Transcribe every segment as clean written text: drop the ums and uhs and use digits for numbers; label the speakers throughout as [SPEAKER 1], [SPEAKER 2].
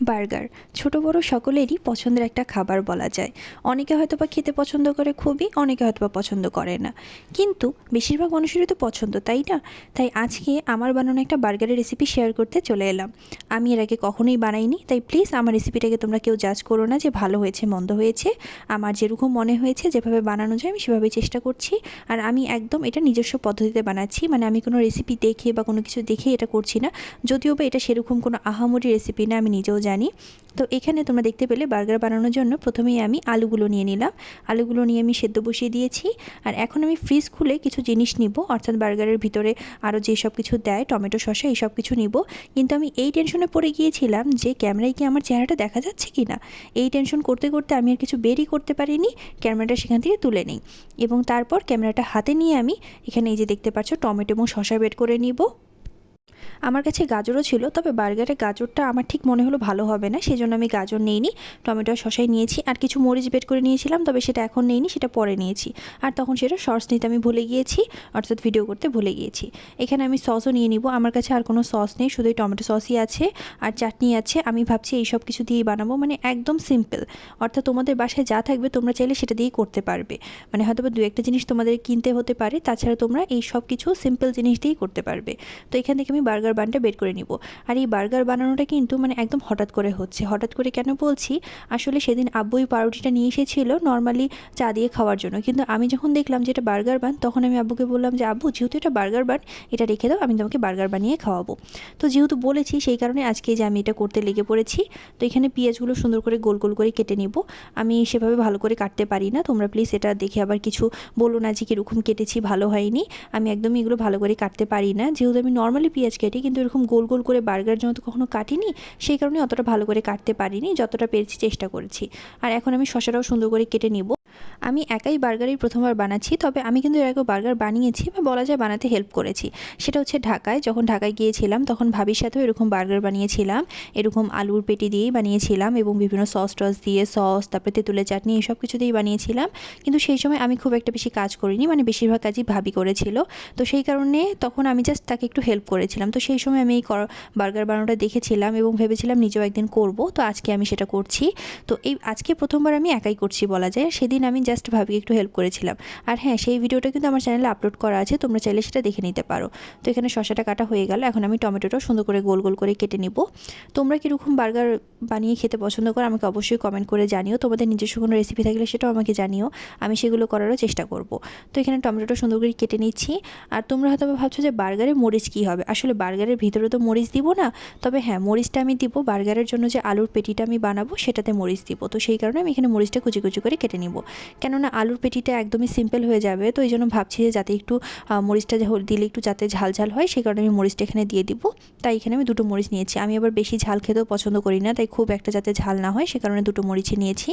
[SPEAKER 1] Burger ছোট বড় সকলেরই পছন্দের একটা খাবার বলা যায়। অনেকে হয়তোবা খেতে পছন্দ করে খুবই, অনেকে হয়তোবা পছন্দ করে না, কিন্তু বেশিরভাগ মানুষেরই তো পছন্দ, তাই না? তাই আজকে আমার বানানো একটা বার্গারের রেসিপি শেয়ার করতে চলে এলাম। আমি এর আগে কখনোই বানাইনি, তাই প্লিজ আমার রেসিপিটাকে তোমরা কেউ জাজ করো না যে ভালো হয়েছে মন্দ হয়েছে। আমার যেরকম মনে হয়েছে, যেভাবে বানানো যায় আমি সেভাবেই চেষ্টা করছি। আর আমি একদম এটা নিজস্ব পদ্ধতিতে বানাচ্ছি, মানে আমি কোনো রেসিপি দেখে বা কোনো কিছু দেখে এটা করছি না। যদিও বা এটা সেরকম কোনো আহামরি রেসিপি না, আমি নিজেও জানি। তো এখানে তোমরা দেখতে পেলে বার্গার বানানোর জন্য প্রথমেই আমি আলুগুলো নিয়ে নিলাম। আলুগুলো নিয়ে আমি সেদ্ধ বসিয়ে দিয়েছি। আর এখন আমি ফ্রিজ খুলে কিছু জিনিস নিব, অর্থাৎ বার্গারের ভিতরে আরও যেসব কিছু দেয়, টমেটো শসা এইসব কিছু নিব। কিন্তু আমি এই টেনশনে পড়ে গিয়েছিলাম যে ক্যামেরায় কি আমার চেহারাটা দেখা যাচ্ছে কি না। এই টেনশন করতে করতে আমি আর কিছু বেরই করতে পারিনি, ক্যামেরাটা সেখান থেকে তুলে নিই। এবং তারপর ক্যামেরাটা হাতে নিয়ে আমি এখানে এই যে দেখতে পাচ্ছ টমেটো এবং শসা বের করে নিব। আমার কাছে গাজরও ছিল, তবে বার্গারে গাজরটা আমার ঠিক মনে হলো ভালো হবে না, সেজন্য আমি গাজর নিইনি। টমেটো আর শসাই নিয়েছি, আর কিছু মরিচ বের করে নিয়েছিলাম, তবে সেটা এখন নেইনি, সেটা পরে নিয়েছি। আর তখন সেটা শর্টস নিতে আমি ভুলে গিয়েছি, অর্থাৎ ভিডিও করতে ভুলে গিয়েছি। এখানে আমি সসও নিয়ে নিব। আমার কাছে আর কোনো সস নেই, শুধুই টমেটো সসই আছে আর চাটনি আছে। আমি ভাবছি এই সব কিছু দিয়েই বানাবো, মানে একদম সিম্পল। অর্থাৎ তোমাদের বাসায় যা থাকবে তোমরা চাইলে সেটা দিয়েই করতে পারবে। মানে হয়তো বা দু একটা জিনিস তোমাদের কিনতে হতে পারে, তাছাড়া তোমরা এই সব কিছু সিম্পল জিনিস দিয়েই করতে পারবে। তো এখান থেকে আমি বার্গার বানটা বের করে নিব। আর এই বার্গার বানানোটা কিন্তু মানে একদম হঠাৎ করে হচ্ছে। হঠাৎ করে কেন বলছি, আসলে সেদিন আব্বু এই পাউরুটিটা নিয়ে এসেছিল নর্মালি চা দিয়ে খাওয়ার জন্য, কিন্তু আমি যখন দেখলাম যে এটা বার্গার বান, তখন আমি আব্বুকে বললাম যে আব্বু, যেহেতু এটা বার্গার বান, এটা রেখে দাও, আমি তোমাকে বার্গার বানিয়ে খাওয়াবো। তো যেহেতু বলেছি, সেই কারণে আজকে যে আমি এটা করতে লেগে পড়েছি। তো এখানে পেঁয়াজগুলো সুন্দর করে গোল গোল করে কেটে নিব। আমি সেভাবে ভালো করে কাটতে পারি না, তোমরা প্লিজ এটা দেখে আবার কিছু বলো না যে কীরকম কেটেছি, ভালো হয়নি। আমি একদমই এগুলো ভালো করে কাটতে পারি না, যেহেতু আমি নর্মালি পেঁয়াজ কেটি, কিন্তু এরকম গোল গোল করে বার্গার জন্য তো কখনো কাটিনি, সেই কারণে অতটা ভালো করে কাটতে পারিনি, যতটা পেরেছি চেষ্টা করেছি। আর এখন আমি শসাটাও সুন্দর করে কেটে নিব। আমি একাই বার্গারই প্রথমবার বানাচ্ছি, তবে আমি কিন্তু এর আগে বার্গার বানিয়েছি, বা বলা যায় বানাতে হেল্প করেছি। সেটা হচ্ছে ঢাকায়, যখন ঢাকায় গিয়েছিলাম তখন ভাবির সাথেও এরকম বার্গার বানিয়েছিলাম। এরকম আলুর পেটি দিয়েই বানিয়েছিলাম, এবং বিভিন্ন সস টস দিয়ে, সস তারপরে তেঁতুলের চাটনি এসব কিছু দিয়েই বানিয়েছিলাম। কিন্তু সেই সময় আমি খুব একটা বেশি কাজ করিনি, মানে বেশিরভাগ কাজই ভাবি করেছিল। তো সেই কারণে তখন আমি জাস্ট তাকে একটু হেল্প করেছিলাম। তো সেই সময় আমি এই বার্গার বানানোটা দেখেছিলাম এবং ভেবেছিলাম নিজেও একদিন করব। তো আজকে আমি সেটা করছি। তো এই আজকে প্রথমবার আমি একাই করছি বলা যায়। সেদিন আমি জাস্ট ভাবিকে একটু হেল্প করেছিলাম। আর হ্যাঁ, সেই ভিডিওটা কিন্তু আমার চ্যানেলে আপলোড করা আছে, তোমরা চাইলে সেটা দেখে নিতে পারো। তো এখানে শসাটা কাটা হয়ে গেল, এখন আমি টমেটোটাও সুন্দর করে গোল গোল করে কেটে নিব। তোমরা কীরকম বার্গার বানিয়ে খেতে পছন্দ করো আমাকে অবশ্যই কমেন্ট করে জানিও। তোমাদের নিজস্ব কোনো রেসিপি থাকলে সেটাও আমাকে জানিও, আমি সেগুলো করারও চেষ্টা করব। তো এখানে টমেটোটা সুন্দর করে কেটে নিচ্ছি। আর তোমরা হয়তো ভাবছো যে বার্গারে মরিচ কী হবে, আসলে বার্গারের ভিতরে তো মরিচ দিব না, তবে হ্যাঁ, মরিচটা আমি দিব বার্গারের জন্য, যে আলুর পেটিটা আমি বানাবো সেটাতে মরিচ দিব। তো সেই কারণে আমি এখানে মরিচটা কুচি কুচি করে কেটে নিব, কেননা আলুর পেটিটা একদমই সিম্পল হয়ে যাবে। তো এই জন্য ভাবছি যে যাতে একটু মরিচটা দিলে একটু যাতে ঝাল ঝাল হয়, সেই কারণে আমি মরিচটা এখানে দিয়ে দিব। তাই এখানে আমি দুটো মরিচ নিয়েছি। আমি আবার বেশি ঝাল খেতেও পছন্দ করি না, তাই খুব একটা যাতে ঝাল না হয় সে কারণে দুটো মরিচই নিয়েছি।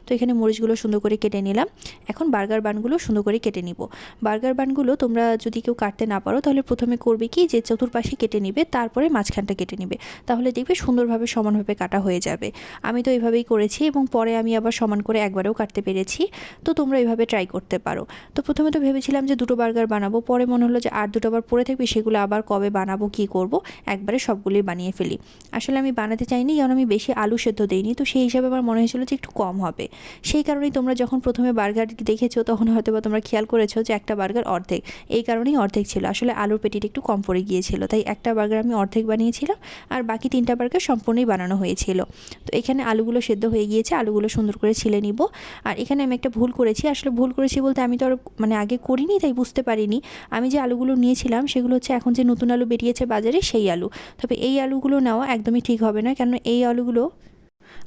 [SPEAKER 1] তো এখানে মরিচগুলো সুন্দর করে কেটে নিলাম। এখন বার্গার বানগুলো সুন্দর করে কেটে নিব। বার্গার বানগুলো তোমরা যদি কেউ কাটতে না পারো, তাহলে প্রথমে করবে কি, যে চতুর্পাশে কেটে নিবে, তারপরে মাঝখানটা কেটে নিবে, তাহলে দেখবে সুন্দরভাবে সমানভাবে কাটা হয়ে যাবে। আমি তো এইভাবেই করেছি, এবং পরে আমি আবার সমান করে একবারেও কাটতে পেরেছি। তো তোমরা এইভাবে ট্রাই করতে পারো। তো প্রথমে তো ভেবেছিলাম যে দুটো বার্গার বানাবো, পরে মনে হলো যে আর দুটো আবার পড়ে থাকবে, সেগুলো আবার কবে বানাবো, কি করব, একবারে সবগুলোই বানিয়ে ফেলি। আসলে আমি বানাতে চাইনি, কারণ আমি বেশি আলু সেদ্ধ দিইনি, তো সেই হিসাবে আমার মনে হয়েছিল যে একটু কম হবে। সেই কারণেই তোমরা যখন প্রথমে বার্গার দেখেছো, তখন হয়তো বা তোমরা খেয়াল করেছো যে একটা বার্গার অর্ধেক, এই কারণেই অর্ধেক ছিল। আসলে আলুর পেটিটা একটু কম পড়ে গিয়েছিল, তাই একটা বার্গার আমি অর্ধেক বানিয়েছিলাম, আর বাকি তিনটা বার্গার সম্পূর্ণই বানানো হয়েছিল। তো এখানে আলুগুলো সেদ্ধ হয়ে গিয়েছে, আলুগুলো সুন্দর করে ছিলে নিব। আর এখানে আমি একটা ভুল করেছি, আসলে ভুল করেছি বলতে আমি তো আর মানে আগে করিনি, তাই বুঝতে পারিনি। আমি যে আলুগুলো নিয়েছিলাম সেগুলো হচ্ছে এখন যে নতুন আলু বেরিয়েছে বাজারে, সেই আলু। তবে এই আলুগুলো নেওয়া একদমই ঠিক হবে না, কেন এই আলুগুলো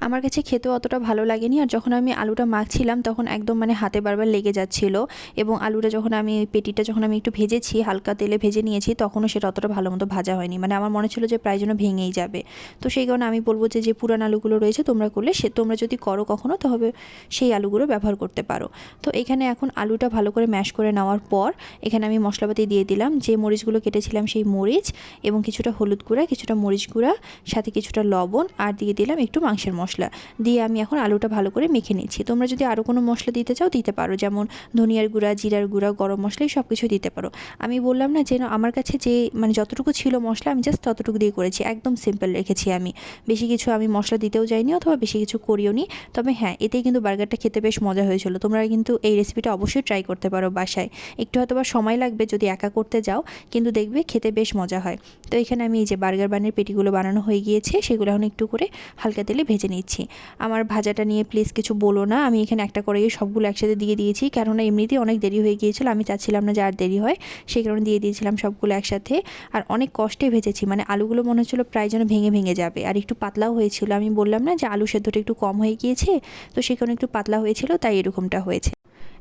[SPEAKER 1] আমার কাছে খেতেও অতটা ভালো লাগেনি। আর যখন আমি আলুটা মাখছিলাম তখন একদম মানে হাতে বারবার লেগে যাচ্ছিল, এবং আলুটা যখন আমি পেটিটা যখন আমি একটু ভেজেছি, হালকা তেলে ভেজে নিয়েছি, তখনও সেটা অতটা ভালো মতো ভাজা হয়নি, মানে আমার মনে ছিল যে প্রায় যেন ভেঙেই যাবে। তো সেই কারণে আমি বলবো যে যে পুরান আলুগুলো রয়েছে তোমরা করলে, তোমরা যদি করো কখনো, তবে সেই আলুগুলো ব্যবহার করতে পারো। তো এখানে এখন আলুটা ভালো করে ম্যাশ করে নেওয়ার পর এখানে আমি মশলাপাতি দিয়ে দিলাম, যে মরিচগুলো কেটেছিলাম সেই মরিচ, এবং কিছুটা হলুদ গুঁড়া, কিছুটা মরিচ গুঁড়া, সাথে কিছুটা লবণ, আর দিয়ে দিলাম একটু মাংসের মাছের মশলা দিয়ে আমি এখন আলুটা ভালো করে মেখে নিচ্ছি। তোমরা যদি আরও কোনো মশলা দিতে চাও দিতে পারো, যেমন ধনিয়ার গুঁড়া, জিরার গুঁড়া, গরম মশলা, সব কিছু দিতে পারো। আমি বললাম না যে আমার কাছে যে মানে যতটুকু ছিল মশলা আমি জাস্ট ততটুকু দিয়ে করেছি, একদম সিম্পল রেখেছি আমি, বেশি কিছু আমি মশলা দিতেও যাইনি অথবা বেশি কিছু করিও নি। তবে হ্যাঁ, এতেই কিন্তু বার্গারটা খেতে বেশ মজা হয়েছিল। তোমরা কিন্তু এই রেসিপিটা অবশ্যই ট্রাই করতে পারো বাসায়। একটু হয়তো বা সময় লাগবে যদি একা করতে যাও, কিন্তু দেখবে খেতে বেশ মজা হয়। তো এখানে আমি এই যে বার্গার বানের পেটিগুলো বানানো হয়ে গিয়েছে, সেগুলো এখন একটু করে হালকা তেলে ভেজে নিচ্ছি। আমার ভাজাটা নিয়ে প্লিজ কিছু বলো না, আমি এখানে একটা কড়াইয়ে সবগুলো একসাথে দিয়ে দিয়েছি, কেননা এমনিতেই অনেক দেরি হয়ে গিয়েছিল, আমি চাচ্ছিলাম না যে আর দেরি হয়, সেই কারণে দিয়ে দিয়েছিলাম সবগুলো একসাথে। আর অনেক কষ্টে ভেজেছি, মানে আলুগুলো মনে হচ্ছিলো প্রায় যেন ভেঙে ভেঙে যাবে, আর একটু পাতলাও হয়েছিল। আমি বললাম না যে আলু সেদ্ধটা একটু কম হয়ে গিয়েছে, তো সেই কারণে একটু পাতলা হয়েছিল, তাই এরকমটা হয়েছে।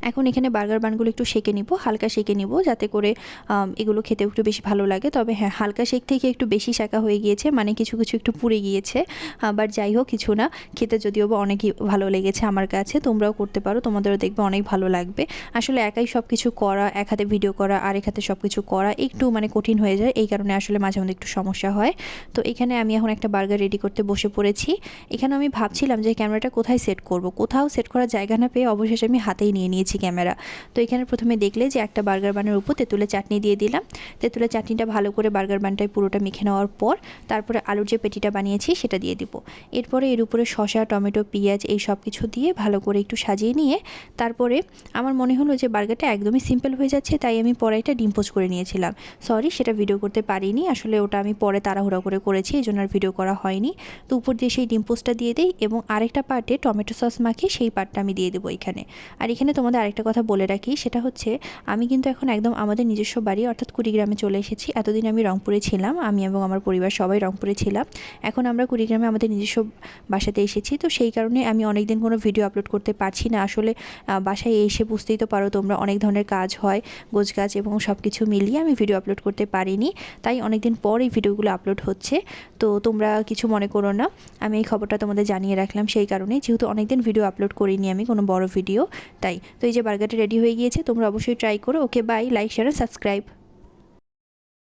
[SPEAKER 1] এখন এখানে বার্গার বানগুলো একটু সেঁকে নিব, হালকা সেঁকে নিব, যাতে করে এগুলো খেতে একটু বেশি ভালো লাগে। তবে হ্যাঁ, হালকা সেঁক থেকে একটু বেশি সেঁকা হয়ে গিয়েছে, মানে কিছু কিছু একটু পুড়ে গিয়েছে। বাট যাই হোক, কিছু না, খেতে যদিও বা অনেকই ভালো লেগেছে আমার কাছে। তোমরাও করতে পারো, তোমাদেরও দেখবে অনেক ভালো লাগবে। আসলে একাই সব কিছু করা, এক হাতে ভিডিও করা আর এক হাতে সব কিছু করা একটু মানে কঠিন হয়ে যায়, এই কারণে আসলে মাঝে মধ্যে একটু সমস্যা হয়। তো এখানে আমি এখন একটা বার্গার রেডি করতে বসে পড়েছি। এখানে আমি ভাবছিলাম যে ক্যামেরাটা কোথায় সেট করব, কোথাও সেট করার জায়গা না পেয়ে অবশেষে আমি হাতেই নিয়ে নিয়েছি ক্যামেরা। তো এখানে প্রথমে দেখলে যে একটা বার্গার বানের উপর তেঁতুলের চাটনি দিয়ে দিলাম। তেঁতুলের চাটনিটা ভালো করে বার্গার বানটায় পুরোটা মেখে নেওয়ার পর তারপরে আলুর যে পেটিটা বানিয়েছি সেটা দিয়ে দিব। এরপরে এর উপরে শসা, টমেটো, পেঁয়াজ এই সব কিছু দিয়ে ভালো করে একটু সাজিয়ে নিয়ে তারপরে আমার মনে হলো যে বার্গারটা একদমই সিম্পল হয়ে যাচ্ছে, তাই আমি পরে একটা ডিম পোস্ট করে নিয়েছিলাম। সরি, সেটা ভিডিও করতে পারিনি, আসলে ওটা আমি পরে তাড়াহুড়া করে করেছি, এই জন্য আর ভিডিও করা হয়নি। তো উপর দিয়ে সেই ডিম পোস্টটা দিয়ে দিই এবং আরেকটা পার্টে টমেটো সস মাখিয়ে সেই পার্টটা আমি দিয়ে দেবো এখানে। আর এখানে তোমাদের আরেকটা কথা বলে রাখি, সেটা হচ্ছে আমি কিন্তু এখন একদম আমাদের নিজস্ব বাড়ি অর্থাৎ কুড়িগ্রামে চলে এসেছি। এতদিন আমি রংপুরে ছিলাম, আমি এবং আমার পরিবার সবাই রংপুরে ছিলাম। এখন আমরা কুড়িগ্রামে আমাদের নিজস্ব বাসাতে এসেছি, তো সেই কারণে আমি অনেক দিন কোনো ভিডিও আপলোড করতে পারছি না। আসলে বাসায় এসে বুঝতেই তো পারো তোমরা, অনেক ধরনের কাজ হয়, গোছগাছ এবং সব কিছু মিলিয়ে আমি ভিডিও আপলোড করতে পারিনি, তাই অনেক দিন পর এই ভিডিওগুলো আপলোড হচ্ছে। তো তোমরা কিছু মনে করো না, আমি এই খবরটা তোমাদের জানিয়ে রাখলাম সেই কারণে, যেহেতু অনেকদিন ভিডিও আপলোড করিনি আমি কোনো বড় ভিডিও, তাই। তো এই যে বার্গারটা রেডি হয়ে গিয়েছে, তোমরা অবশ্যই ট্রাই করো। ওকে, বাই, লাইক, শেয়ার, সাবস্ক্রাইব।